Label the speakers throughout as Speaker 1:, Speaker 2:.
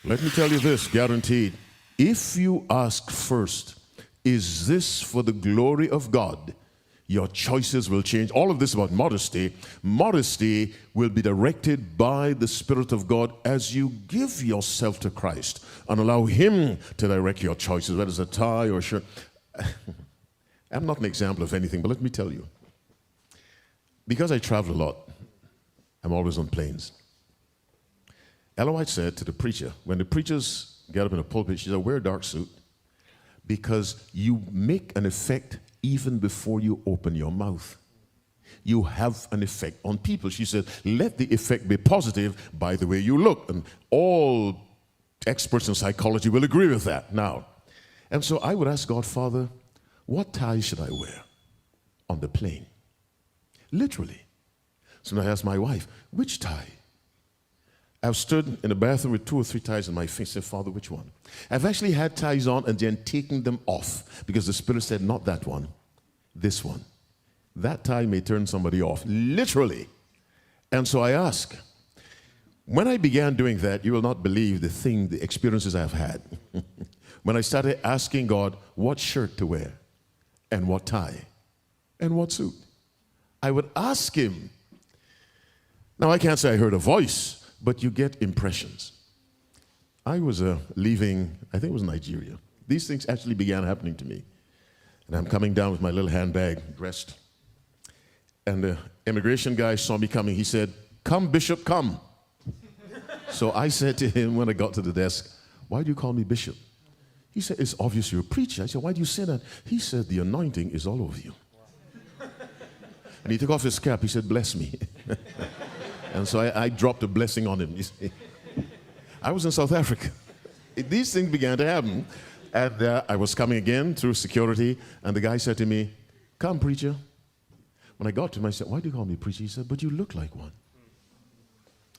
Speaker 1: Let me tell you this, guaranteed. If you ask first, is this for the glory of God? Your choices will change. All of this about modesty. Modesty will be directed by the Spirit of God as you give yourself to Christ and allow Him to direct your choices, whether it's a tie or a shirt. I'm not an example of anything, but let me tell you. Because I travel a lot, I'm always on planes. Ellen White said to the preacher, when the preachers get up in a pulpit, she said, wear a dark suit because you make an effect even before you open your mouth. You have an effect on people. She said, let the effect be positive by the way you look. And all experts in psychology will agree with that now. And so I would ask God, Father, what tie should I wear on the plane? Literally. So I asked my wife, which tie? I've stood in the bathroom with 2 or 3 ties in my face. I said, Father, which one? I've actually had ties on and then taken them off because the Spirit said, not that one, this one. That tie may turn somebody off, literally. And so I ask, when I began doing that, you will not believe the experiences I've had. When I started asking God what shirt to wear and what tie and what suit, I would ask Him. Now, I can't say I heard a voice, but you get impressions. I was leaving, I think it was Nigeria. These things actually began happening to me. And I'm coming down with my little handbag, dressed. And the immigration guy saw me coming. He said, come, Bishop, come. So I said to him when I got to the desk, why do you call me Bishop? He said, it's obvious you're a preacher. I said, why do you say that? He said, the anointing is all over you. And he took off his cap. He said, bless me. And so I dropped a blessing on him. You see. I was in South Africa. These things began to happen. And I was coming again through security, and the guy said to me, come, preacher. When I got to him, I said, why do you call me preacher? He said, but you look like one.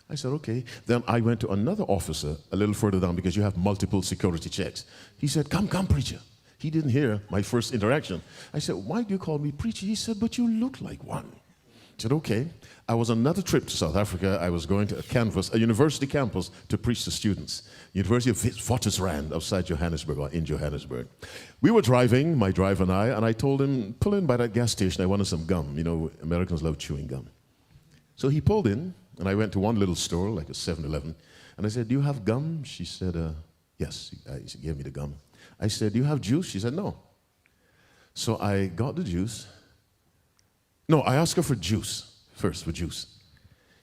Speaker 1: I said, okay. Then I went to another officer a little further down because you have multiple security checks. He said, come, preacher. He didn't hear my first interaction. I said, why do you call me preacher? He said, but you look like one. I said, okay. I was on another trip to South Africa. I was going to a university campus to preach to students. University of Witwatersrand outside Johannesburg, or in Johannesburg. We were driving, my driver and I told him, pull in by that gas station. I wanted some gum. You know, Americans love chewing gum. So he pulled in, and I went to one little store, like a 7-Eleven, and I said, do you have gum? She said, yes. She gave me the gum. I said, do you have juice? She said, no. So I got the juice. No, I asked her for juice, first for juice.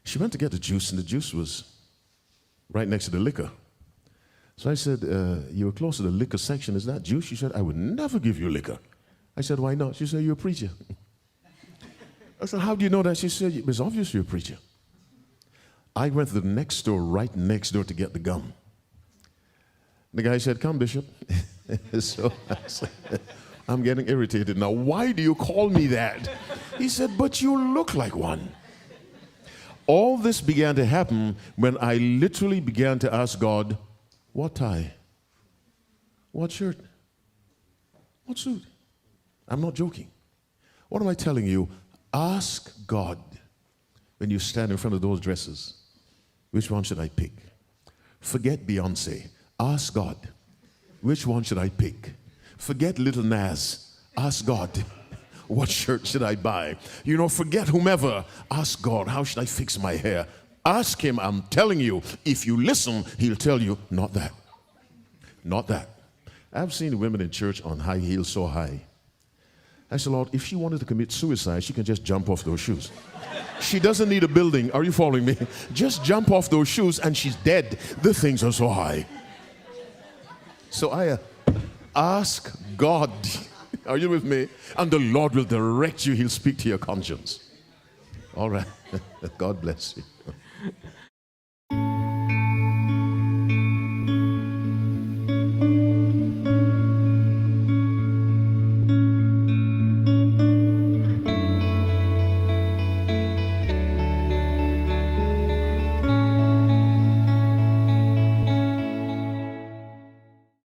Speaker 1: She went to get the juice, and the juice was right next to the liquor. So I said, you were close to the liquor section. Is that juice? She said, I would never give you liquor. I said, why not? She said, you're a preacher. I said, how do you know that? She said, it's obvious you're a preacher. I went to the next store, right next door, to get the gum. The guy said, come, Bishop. So I said, I'm getting irritated now. Why do you call me that? He said, but you look like one. All this began to happen when I literally began to ask God, what tie? What shirt? What suit? I'm not joking. What am I telling you? Ask God when you stand in front of those dresses, which one should I pick? Forget Beyonce. Ask God, which one should I pick? Forget Little Nas. Ask God, what shirt should I buy? You know, forget whomever. Ask God, how should I fix my hair? Ask Him. I'm telling you, if you listen, He'll tell you, not that. Not that. I've seen women in church on high heels so high. I said, Lord, if she wanted to commit suicide, she can just jump off those shoes. She doesn't need a building. Are you following me? Just jump off those shoes and she's dead. The things are so high. So I ask God, are you with me? And the Lord will direct you. He'll speak to your conscience. All right. God bless you.